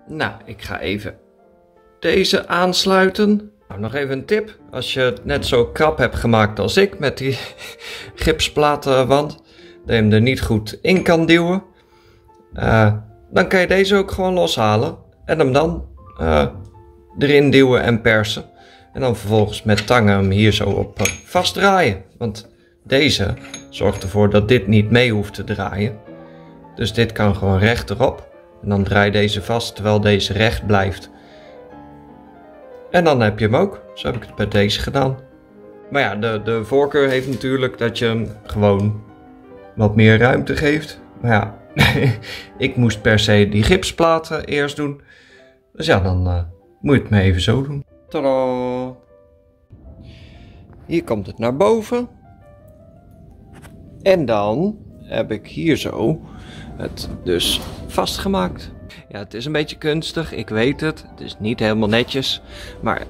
Nou, ik ga even deze aansluiten. Nou, nog even een tip. Als je het net zo krap hebt gemaakt als ik met die gipsplatenwand, dat je hem er niet goed in kan duwen, dan kan je deze ook gewoon loshalen en hem dan erin duwen en persen. En dan vervolgens met tangen hem hier zo op vastdraaien. Want deze zorgt ervoor dat dit niet mee hoeft te draaien. Dus dit kan gewoon rechterop. En dan draai je deze vast terwijl deze recht blijft. En dan heb je hem ook. Zo heb ik het bij deze gedaan. Maar ja, de voorkeur heeft natuurlijk dat je hem gewoon wat meer ruimte geeft. Maar ja, ik moest per se die gipsplaten eerst doen. Dus ja, dan moet je het maar even zo doen. Tadaa! Hier komt het naar boven. En dan heb ik hier zo het dus vastgemaakt. Ja, het is een beetje kunstig, ik weet het. Het is niet helemaal netjes. Maar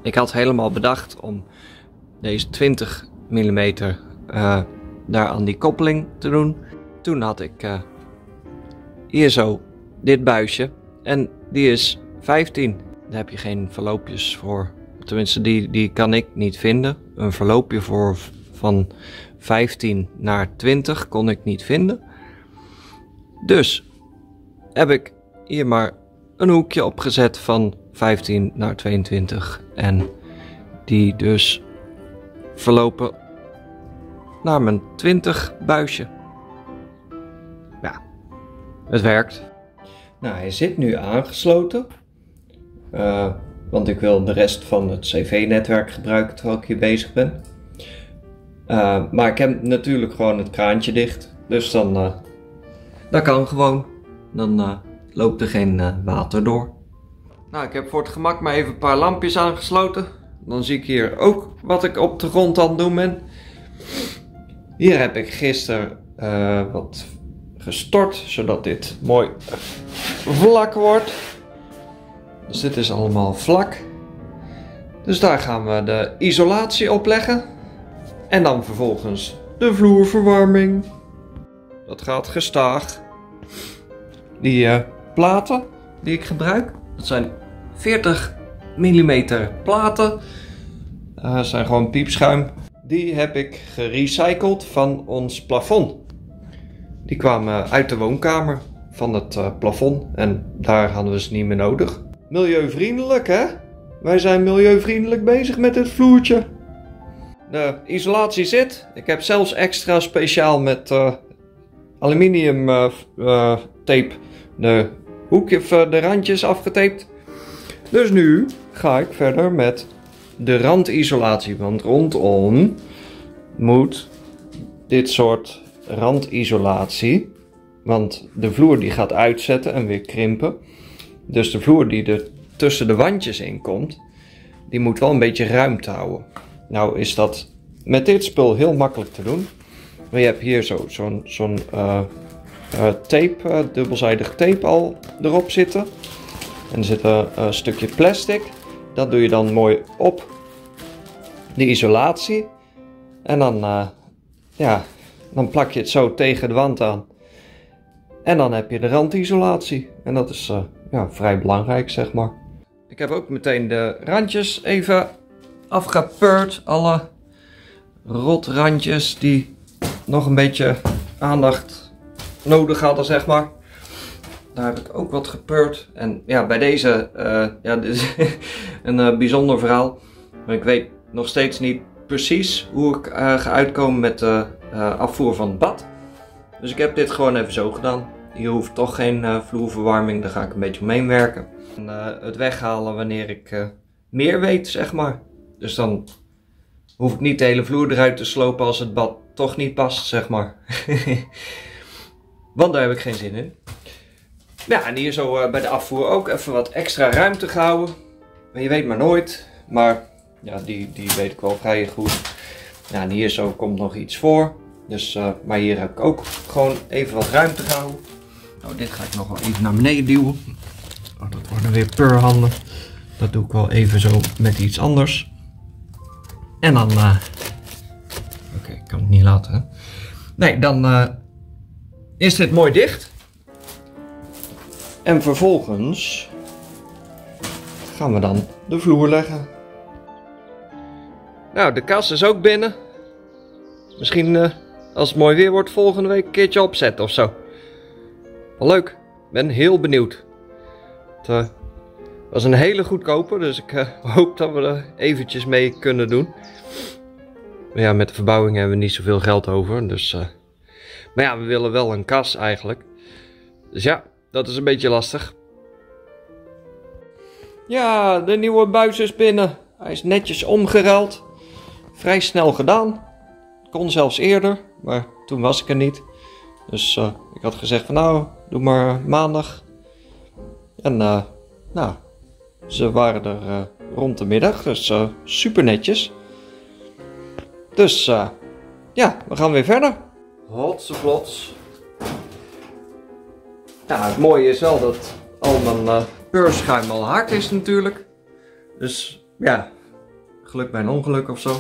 ik had helemaal bedacht om deze 20 mm daar aan die koppeling te doen. Toen had ik hier zo dit buisje. En die is 15. Daar heb je geen verloopjes voor. Tenminste, die kan ik niet vinden. Een verloopje voor van 15 naar 20 kon ik niet vinden. Dus heb ik hier maar een hoekje opgezet van 15 naar 22. En die dus verlopen naar mijn 20 buisje. Ja, het werkt. Nou, hij zit nu aangesloten. Want ik wil de rest van het CV-netwerk gebruiken terwijl ik hier bezig ben. Maar ik heb natuurlijk gewoon het kraantje dicht. Dus dan dat kan gewoon. Dan loopt er geen water door. Nou, ik heb voor het gemak maar even een paar lampjes aangesloten. Dan zie ik hier ook wat ik op de grond aan het doen ben. Hier heb ik gisteren wat gestort, zodat dit mooi vlak wordt. Dus dit is allemaal vlak. Dus daar gaan we de isolatie op leggen. En dan vervolgens de vloerverwarming. Dat gaat gestaag. Die platen die ik gebruik, dat zijn 40 mm platen. Zijn gewoon piepschuim. Die heb ik gerecycled van ons plafond. Die kwamen uit de woonkamer van het plafond en daar hadden we ze niet meer nodig. Milieuvriendelijk, hè? Wij zijn milieuvriendelijk bezig met dit vloertje. De isolatie zit. Ik heb zelfs extra speciaal met aluminium tape de de randjes afgetaped. Dus nu ga ik verder met de randisolatie. Want rondom moet dit soort randisolatie. Want de vloer die gaat uitzetten en weer krimpen. Dus de vloer die er tussen de wandjes in komt, die moet wel een beetje ruimte houden. Nou is dat met dit spul heel makkelijk te doen. Maar je hebt hier zo'n tape, dubbelzijdig tape al erop zitten. En er zit een stukje plastic. Dat doe je dan mooi op de isolatie. En dan plak je het zo tegen de wand aan. En dan heb je de randisolatie. En dat is vrij belangrijk, zeg maar. Ik heb ook meteen de randjes even afgepeurd. Alle rotrandjes die nog een beetje aandacht nodig hadden, zeg maar. Daar heb ik ook wat gepeurd. En ja, bij deze, dit is een bijzonder verhaal. Maar ik weet nog steeds niet precies hoe ik ga uitkomen met de afvoer van het bad. Dus ik heb dit gewoon even zo gedaan. Hier hoeft toch geen vloerverwarming, daar ga ik een beetje omheen werken. En, het weghalen wanneer ik meer weet, zeg maar. Dus dan hoef ik niet de hele vloer eruit te slopen als het bad toch niet past, zeg maar. Want daar heb ik geen zin in. Ja, en hier zo bij de afvoer ook even wat extra ruimte gehouden. Maar je weet maar nooit. Maar ja, die weet ik wel vrij goed. Ja, en hier zo komt nog iets voor. Dus, maar hier heb ik ook gewoon even wat ruimte gehouden. Nou, dit ga ik nog wel even naar beneden duwen. Oh, dat worden weer peurhanden. Dat doe ik wel even zo met iets anders. En dan... Oké, ik kan het niet laten. Hè? Nee, dan is dit mooi dicht. En vervolgens gaan we dan de vloer leggen. Nou, de kas is ook binnen. Misschien als het mooi weer wordt volgende week een keertje opzetten of zo. Wel leuk. Ik ben heel benieuwd. Het was een hele goedkope, dus ik hoop dat we er eventjes mee kunnen doen. Maar ja, met de verbouwing hebben we niet zoveel geld over. Dus, maar ja, we willen wel een kas eigenlijk. Dus ja, dat is een beetje lastig. Ja, de nieuwe buis is binnen. Hij is netjes omgeruild. Vrij snel gedaan. Kon zelfs eerder, maar toen was ik er niet. Dus ik had gezegd van nou, doe maar maandag. En nou, ze waren er rond de middag, dus super netjes. Dus ja, we gaan weer verder. Hotsevlots. Nou, het mooie is wel dat al mijn peurschuim al hard is natuurlijk. Dus ja, geluk bij een ongeluk of zo.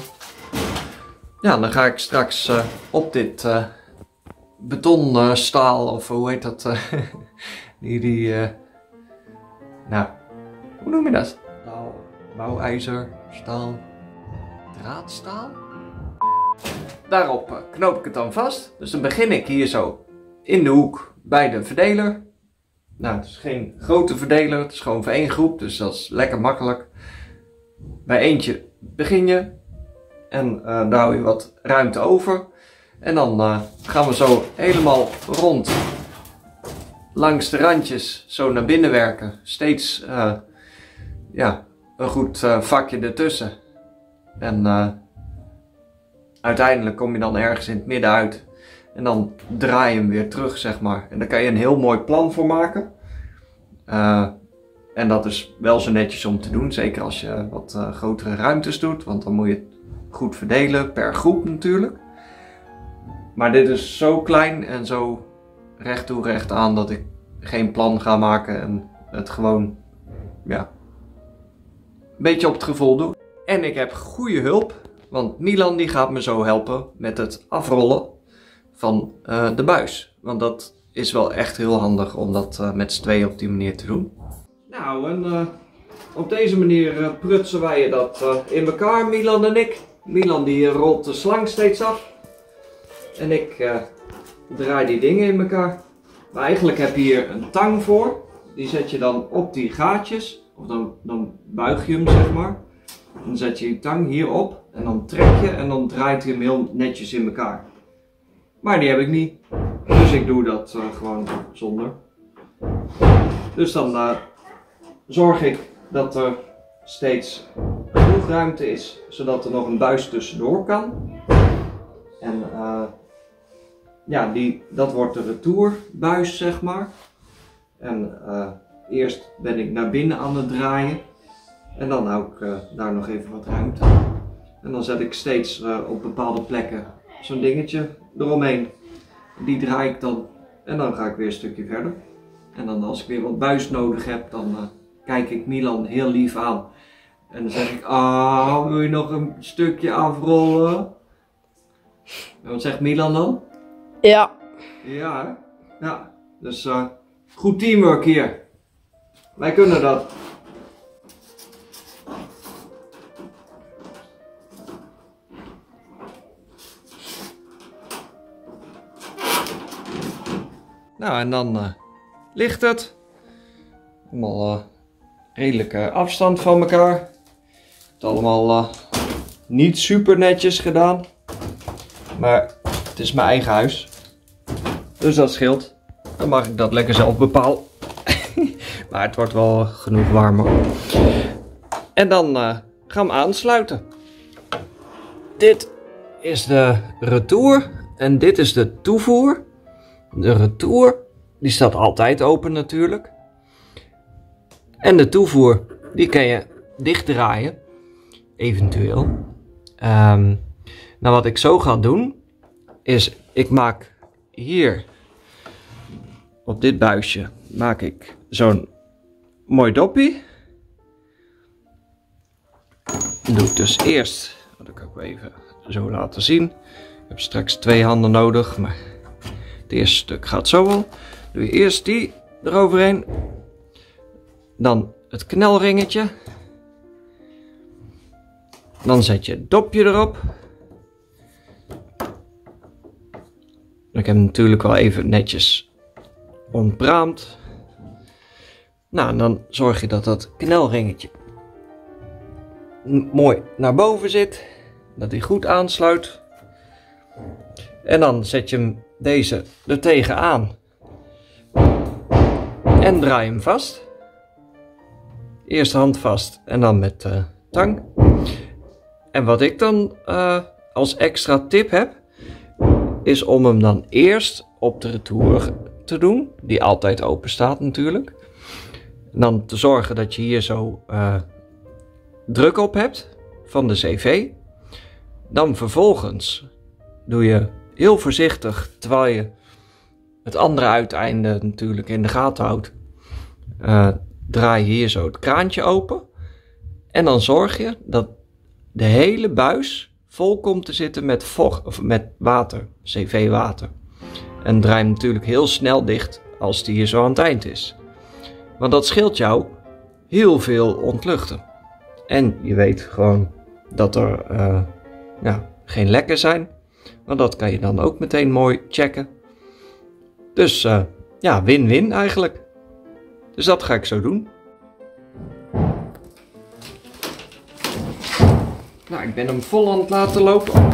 Ja, dan ga ik straks op dit betonstaal, of hoe heet dat? Nou, hoe noem je dat? Staal, bouwijzer, staal, draadstaal? Daarop knoop ik het dan vast. Dus dan begin ik hier zo in de hoek bij de verdeler. Nou, het is geen grote verdeler, het is gewoon voor één groep, dus dat is lekker makkelijk. Bij eentje begin je en daar hou je wat ruimte over. En dan gaan we zo helemaal rond langs de randjes zo naar binnen werken. Steeds ja, een goed vakje ertussen. En uiteindelijk kom je dan ergens in het midden uit. En dan draai je hem weer terug, zeg maar. En daar kan je een heel mooi plan voor maken. En dat is wel zo netjes om te doen. Zeker als je wat grotere ruimtes doet. Want dan moet je het goed verdelen per groep natuurlijk. Maar dit is zo klein en zo recht toe recht aan dat ik geen plan ga maken. En het gewoon, ja, een beetje op het gevoel doe. En ik heb goede hulp. Want Milan die gaat me zo helpen met het afrollen van de buis. Want dat is wel echt heel handig om dat met z'n tweeën op die manier te doen. Nou, en op deze manier prutsen wij dat in elkaar, Milan en ik. Milan die rolt de slang steeds af. En ik draai die dingen in elkaar. Maar eigenlijk heb je hier een tang voor. Die zet je dan op die gaatjes. Of dan buig je hem, zeg maar. Dan zet je je tang hierop. En dan trek je en dan draait hij hem heel netjes in elkaar. Maar die heb ik niet. Dus ik doe dat gewoon zonder. Dus dan zorg ik dat er steeds genoeg ruimte is. Zodat er nog een buis tussendoor kan. En ja, dat wordt de retourbuis, zeg maar. En eerst ben ik naar binnen aan het draaien. En dan hou ik daar nog even wat ruimte. En dan zet ik steeds op bepaalde plekken zo'n dingetje eromheen. Die draai ik dan en dan ga ik weer een stukje verder. En dan als ik weer wat buis nodig heb, dan kijk ik Milan heel lief aan. En dan zeg ik, wil je nog een stukje afrollen? En wat zegt Milan dan? Ja. Ja, hè? Ja. Dus goed teamwork hier. Wij kunnen dat. Nou, en dan ligt het. Allemaal redelijke afstand van elkaar. Het allemaal niet super netjes gedaan. Maar het is mijn eigen huis. Dus dat scheelt. Dan mag ik dat lekker zelf bepalen. Maar het wordt wel genoeg warmer. En dan gaan we aansluiten. Dit is de retour. En dit is de toevoer. De retour, die staat altijd open natuurlijk. En de toevoer, die kan je dichtdraaien. Eventueel. Nou, wat ik zo ga doen, is ik maak hier op dit buisje maak ik zo'n mooi doppie. Dat doe ik dus eerst, dat ik ook even zo laten zien. Ik heb straks 2 handen nodig, maar het eerste stuk gaat zo wel. Doe je eerst die eroverheen, dan het knelringetje. Dan zet je het dopje erop. Ik heb hem natuurlijk wel even netjes ontbraamd. Nou, en dan zorg je dat dat knelringetje mooi naar boven zit. Dat hij goed aansluit. En dan zet je hem deze er tegenaan. En draai hem vast. Eerst hand vast en dan met tang. En wat ik dan als extra tip heb, is om hem dan eerst op de retour te doen, die altijd open staat natuurlijk. En dan te zorgen dat je hier zo druk op hebt van de CV. Dan vervolgens doe je heel voorzichtig, terwijl je het andere uiteinde natuurlijk in de gaten houdt, draai je hier zo het kraantje open. En dan zorg je dat de hele buis vol komt te zitten met vocht, of met water, CV-water. En draai hem natuurlijk heel snel dicht als die hier zo aan het eind is. Want dat scheelt jou heel veel ontluchten. En je weet gewoon dat er geen lekken zijn. Want dat kan je dan ook meteen mooi checken. Dus ja, win-win eigenlijk. Dus dat ga ik zo doen. Nou, ik ben hem vol aan het laten lopen.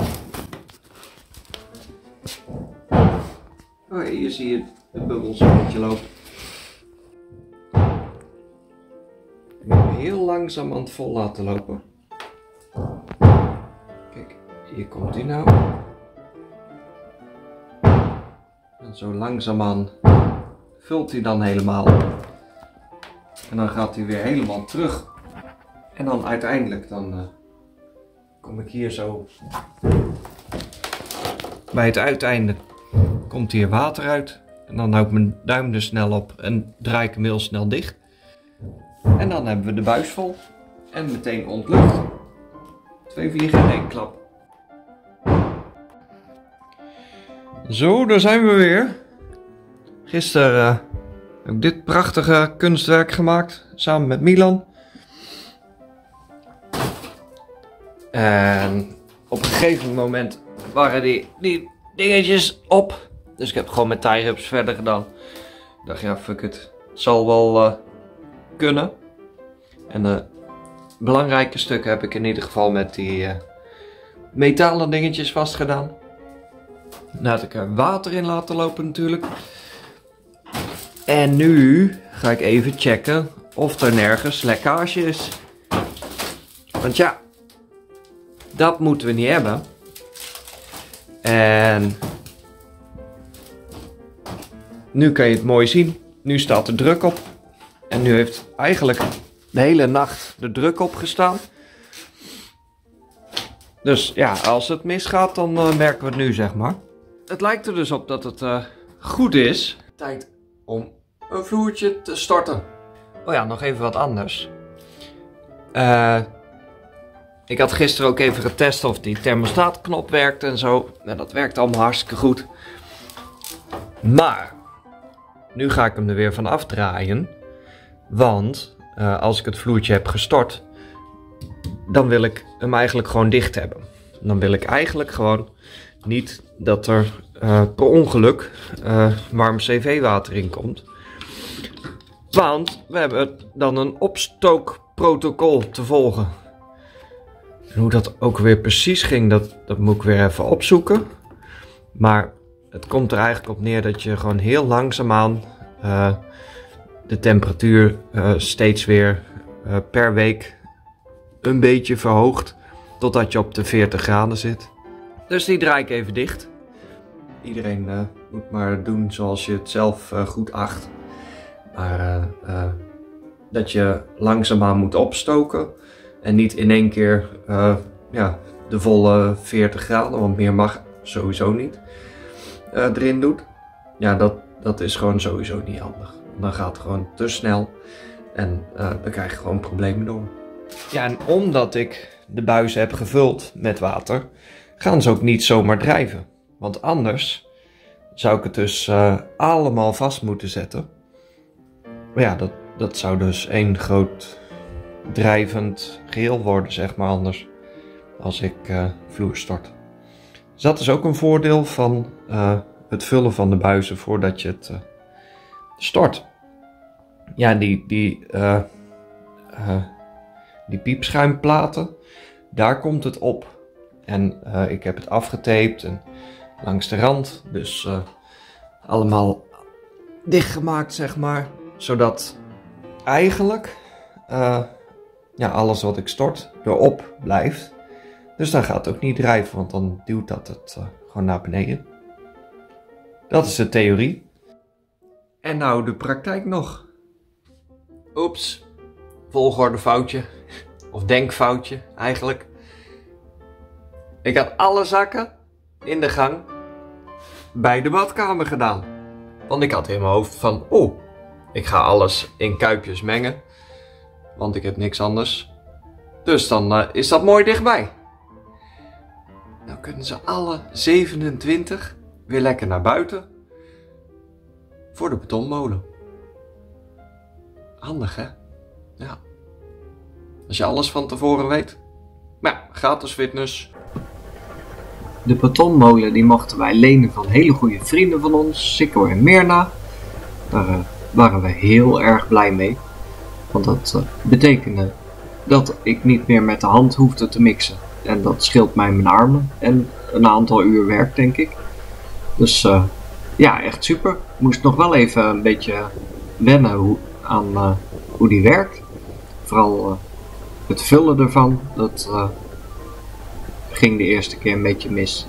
Oh, hier zie je het bubbels een beetje lopen. Ik ben hem heel langzaam aan het vol laten lopen. Kijk, hier komt hij nou. En zo langzaamaan vult hij dan helemaal. En dan gaat hij weer helemaal terug. En dan uiteindelijk dan kom ik hier zo bij het uiteinde. Komt hier water uit. En dan hou ik mijn duim er snel op en draai ik hem heel snel dicht. En dan hebben we de buis vol. En meteen ontlucht. 2 vliegen in 1 klap. Zo, daar zijn we weer. Gisteren heb ik dit prachtige kunstwerk gemaakt. Samen met Milan. En op een gegeven moment waren die dingetjes op. Dus ik heb gewoon met tie-ups verder gedaan. Ik dacht, ja, fuck it. Het zal wel kunnen. En de belangrijke stukken heb ik in ieder geval met die metalen dingetjes vastgedaan. Dan had ik er water in laten lopen natuurlijk. En nu ga ik even checken of er nergens lekkage is. Want ja, dat moeten we niet hebben. En nu kan je het mooi zien. Nu staat er druk op. En nu heeft eigenlijk de hele nacht de druk op gestaan. Dus ja, als het misgaat, dan merken we het nu, zeg maar. Het lijkt er dus op dat het goed is. Tijd om een vloertje te storten. Oh ja, nog even wat anders. Ik had gisteren ook even getest of die thermostaatknop werkt en zo. Nou, dat werkt allemaal hartstikke goed. Maar nu ga ik hem er weer van afdraaien. Want als ik het vloertje heb gestort, dan wil ik hem eigenlijk gewoon dicht hebben. Dan wil ik eigenlijk gewoon niet dat er per ongeluk warm CV-water in komt. Want we hebben dan een opstookprotocol te volgen. En hoe dat ook weer precies ging, dat moet ik weer even opzoeken. Maar het komt er eigenlijk op neer dat je gewoon heel langzaamaan de temperatuur steeds weer per week een beetje verhoogt. Totdat je op de 40 graden zit. Dus die draai ik even dicht. Iedereen moet maar doen zoals je het zelf goed acht. Maar dat je langzaamaan moet opstoken en niet in één keer de volle 40 graden, want meer mag sowieso niet, erin doet. Ja, dat is gewoon sowieso niet handig. Dan gaat het gewoon te snel en dan krijg je gewoon problemen door. Ja, en omdat ik de buizen heb gevuld met water, gaan ze ook niet zomaar drijven. Want anders zou ik het dus allemaal vast moeten zetten. Maar ja, dat zou dus één groot drijvend geheel worden, zeg maar, anders. Als ik vloer stort. Dus dat is ook een voordeel van het vullen van de buizen voordat je het stort. Ja, die piepschuimplaten, daar komt het op. En ik heb het afgetaped en langs de rand. Dus allemaal dichtgemaakt, zeg maar. Zodat eigenlijk alles wat ik stort erop blijft. Dus dan gaat het ook niet drijven, want dan duwt dat het gewoon naar beneden. Dat is de theorie. En nou de praktijk nog. Oeps, volgordefoutje. Of denkfoutje eigenlijk. Ik had alle zakken in de gang bij de badkamer gedaan. Want ik had in mijn hoofd van, ik ga alles in kuipjes mengen. Want ik heb niks anders. Dus dan is dat mooi dichtbij. Nou kunnen ze alle 27 weer lekker naar buiten. Voor de betonmolen. Handig, hè? Ja. Als je alles van tevoren weet. Maar ja, gratis fitness. De betonmolen die mochten wij lenen van hele goede vrienden van ons, Sikko en Mirna. Daar waren we heel erg blij mee. Want dat betekende dat ik niet meer met de hand hoefde te mixen. En dat scheelt mij mijn armen en een aantal uur werk, denk ik. Dus ja, echt super. Moest nog wel even een beetje wennen aan hoe die werkt. Vooral het vullen ervan, dat ging de eerste keer een beetje mis.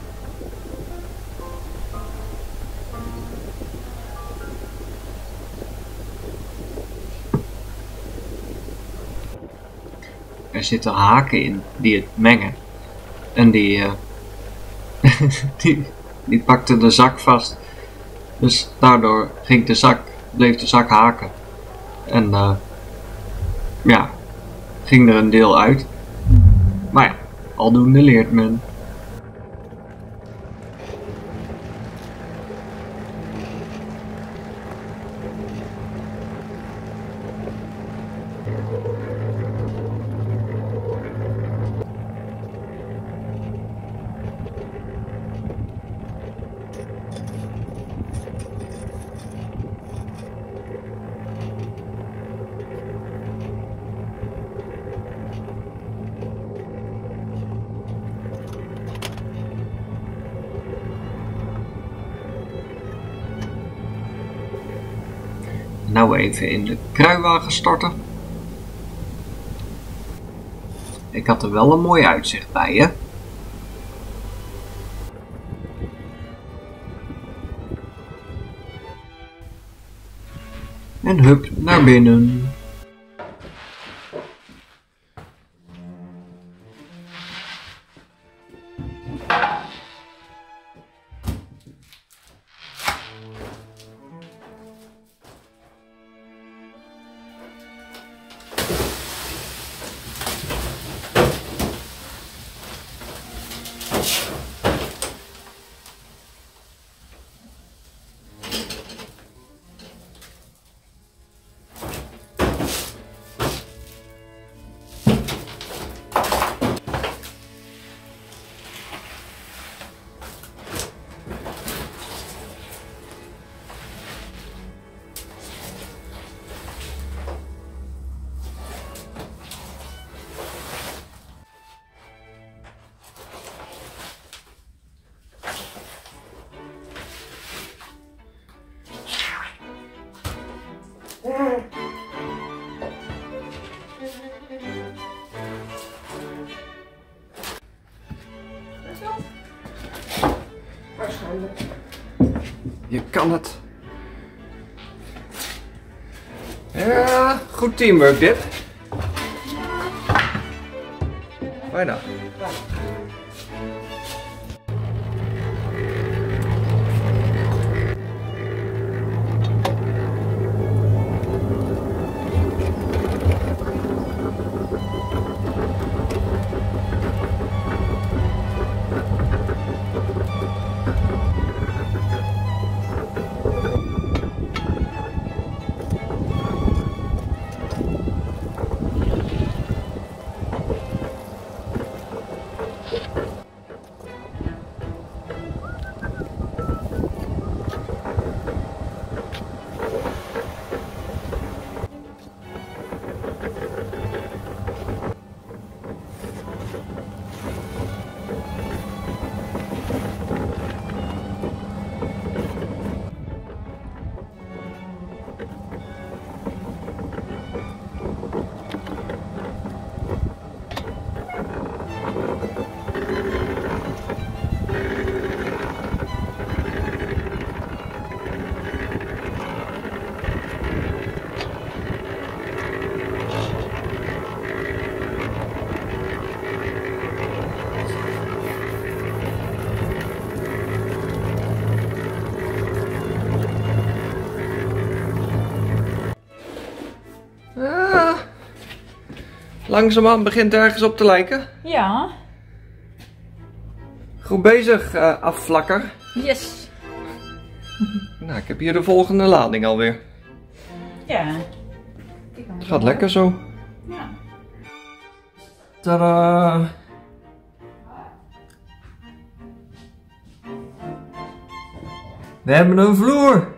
Er zitten haken in die het mengen. En die pakte de zak vast. Dus daardoor bleef de zak haken. En ging er een deel uit. Maar ja, aldoende leert men. Nou even in de kruiwagen starten. Ik had er wel een mooi uitzicht bij, hè? En hup, naar binnen. Waarschijnlijk. Je kan het. Ja, Goed teamwork dit. Bijna. Langzaamaan begint ergens op te lijken. Ja. Goed bezig, afvlakker. Yes. Nou, ik heb hier de volgende lading alweer. Ja. Het gaat lekker zo. Ja. Tadaa! We hebben een vloer!